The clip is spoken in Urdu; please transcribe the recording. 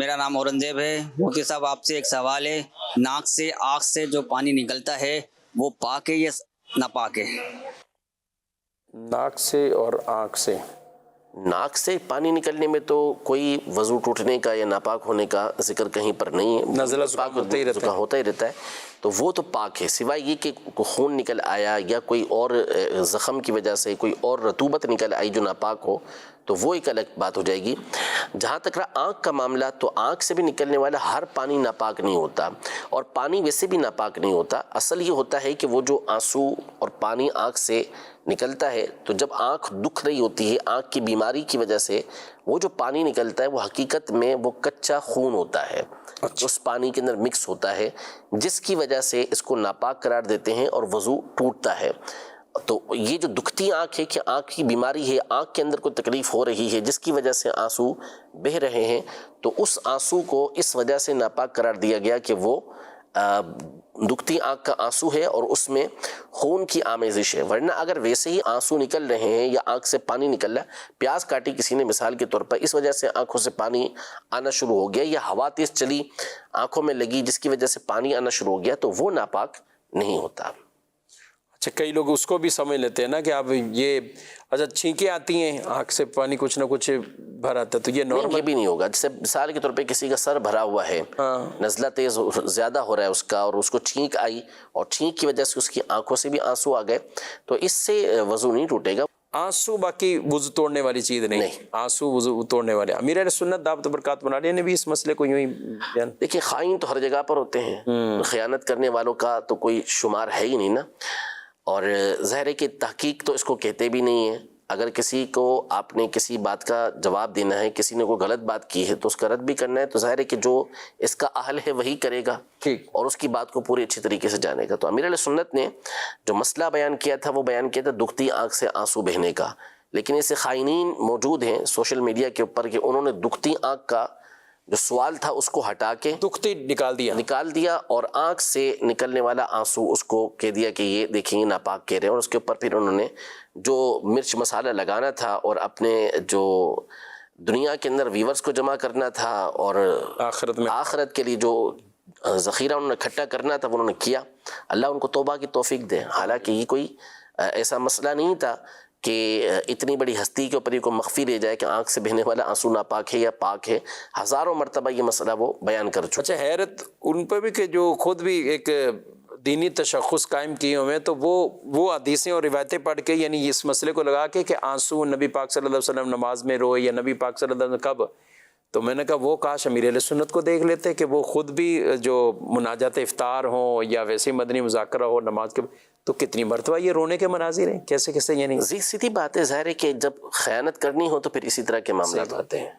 میرا نام اورنگزیب ہے۔ مفتی صاحب آپ سے ایک سوال ہے، ناک سے آنکھ سے جو پانی نکلتا ہے وہ پاک ہے یا ناپاک ہے؟ ناک سے اور آنکھ سے ناک سے پانی نکلنے میں تو کوئی وضو ٹوٹنے کا یا ناپاک ہونے کا ذکر کہیں پر نہیں ہے، نزلہ زکام ہوتا ہی رہتا ہے۔ زکام ہوتا ہی رہتا ہے، تو وہ تو پاک ہے، سوائے یہ کہ خون نکل آیا یا کوئی اور زخم کی وجہ سے کوئی اور رطوبت نکل آئی جو ناپاک ہو تو وہ ایک الگ بات ہو جائے گی۔ جہاں تک رہا آنکھ کا معاملہ، تو آنکھ سے بھی نکلنے والا ہر پانی ناپاک نہیں ہوتا، اور پانی ویسے بھی ناپاک نہیں ہوتا۔ اصل یہ ہوتا ہے کہ وہ جو آنسو اور پانی آنکھ سے نکلتا ہے، تو جب آنکھ دکھ رہی ہوتی ہے، آنکھ کی بیماری کی وجہ سے وہ جو پانی نکلتا ہے وہ حقیقت میں وہ کچا خون ہوتا ہے، اس پانی کے اندر مکس ہوتا ہے، جس کی وجہ سے اس کو ناپاک قرار دیتے ہیں اور وضو ٹوٹتا ہے۔ تو یہ جو دکھتی آنکھ ہے کہ آنکھ کی بیماری ہے، آنکھ کے اندر کوئی تکلیف ہو رہی ہے جس کی وجہ سے آنسو بہہ رہے ہیں، تو اس آنسو کو اس وجہ سے ناپاک قرار دیا گیا کہ وہ دکھتی آنکھ کا آنسو ہے اور اس میں خون کی آمیزش ہے۔ ورنہ اگر ویسے ہی آنسو نکل رہے ہیں یا آنکھ سے پانی نکل رہا ہے، پیاس کاٹی کسی نے مثال کے طور پر، اس وجہ سے آنکھوں سے پانی آنا شروع ہو گیا، یا ہوا تیز چلی آنکھوں میں لگی جس کی وجہ سے پانی آنا شروع ہو گیا، تو وہ ناپاک نہیں ہوتا۔ اچھا، کئی لوگ اس کو بھی سمجھ لیتے ہیں نا کہ اب یہ اچھا چھینکیں آتی ہیں، آنکھ سے پانی کچھ نہ کچھ بھر آتا ہے، تو یہ نہیں، نارمل یہ بھی نہیں ہوگا۔ جیسے مثال کے طور پہ کسی کا سر بھرا ہوا ہے، نزلہ تیز زیادہ ہو رہا ہے اس کا، اور اس کو چھینک آئی اور چھینک کی وجہ سے اس کی آنکھوں سے بھی آنسو آ گئے، تو اس سے وضو نہیں ٹوٹے گا۔ آنسو باقی وضو توڑنے والی چیز نہیں، آنسو وضو توڑنے والے۔ امیر اہل سنت دعوت و برکات منالیہ نے بھی اس مسئلے کو یوں ہی بیان۔ دیکھیں، خائن تو ہر جگہ پر ہوتے ہیں، خیانت کرنے والوں کا تو کوئی شمار ہے ہی نہیں نا، اور ظاہر ہے کہ تحقیق تو اس کو کہتے بھی نہیں ہیں۔ اگر کسی کو آپ نے کسی بات کا جواب دینا ہے، کسی نے کوئی غلط بات کی ہے تو اس کا رد بھی کرنا ہے، تو ظاہر ہے کہ جو اس کا اہل ہے وہی کرے گا اور اس کی بات کو پوری اچھی طریقے سے جانے گا۔ تو امیر علیہ سنت نے جو مسئلہ بیان کیا تھا وہ بیان کیا تھا دکھتی آنکھ سے آنسو بہنے کا، لیکن ایسے خائنین موجود ہیں سوشل میڈیا کے اوپر کہ انہوں نے دکھتی آنکھ کا جو سوال تھا اس کو ہٹا کے دکھتی نکال دیا اور آنکھ سے نکلنے والا آنسو اس کو کہہ دیا کہ یہ دیکھیں یہ ناپاک کہہ رہے ہیں، اور اس کے اوپر پھر انہوں نے جو مرچ مسالہ لگانا تھا اور اپنے جو دنیا کے اندر ویورز کو جمع کرنا تھا اور آخرت کے لیے جو ذخیرہ انہوں نے اکٹھا کرنا تھا وہ انہوں نے کیا۔ اللہ ان کو توبہ کی توفیق دے۔ حالانکہ یہ کوئی ایسا مسئلہ نہیں تھا کہ اتنی بڑی ہستی کے اوپر یہ کوئی مخفی رہ جائے کہ آنکھ سے بہنے والا آنسو ناپاک ہے یا پاک ہے، ہزاروں مرتبہ یہ مسئلہ وہ بیان کر چکے۔ اچھا، حیرت ان پہ بھی کہ جو خود بھی ایک دینی تشخص قائم کیے ہوئے تو وہ حدیثیں اور روایتیں پڑھ کے یعنی اس مسئلے کو لگا کے کہ آنسو نبی پاک صلی اللہ علیہ وسلم نماز میں روئے یا نبی پاک صلی اللہ علیہ وسلم کب، تو میں نے کہا وہ کاش امیر اہل سنت کو دیکھ لیتے کہ وہ خود بھی جو مناجات افطار ہوں یا ویسے مدنی مذاکرہ ہو نماز کے، تو کتنی مرتبہ یہ رونے کے مناظر ہیں، کیسے یعنی سیدھی بات ہے، ظاہر ہے کہ جب خیانت کرنی ہو تو پھر اسی طرح کے معاملات ہوتے ہیں۔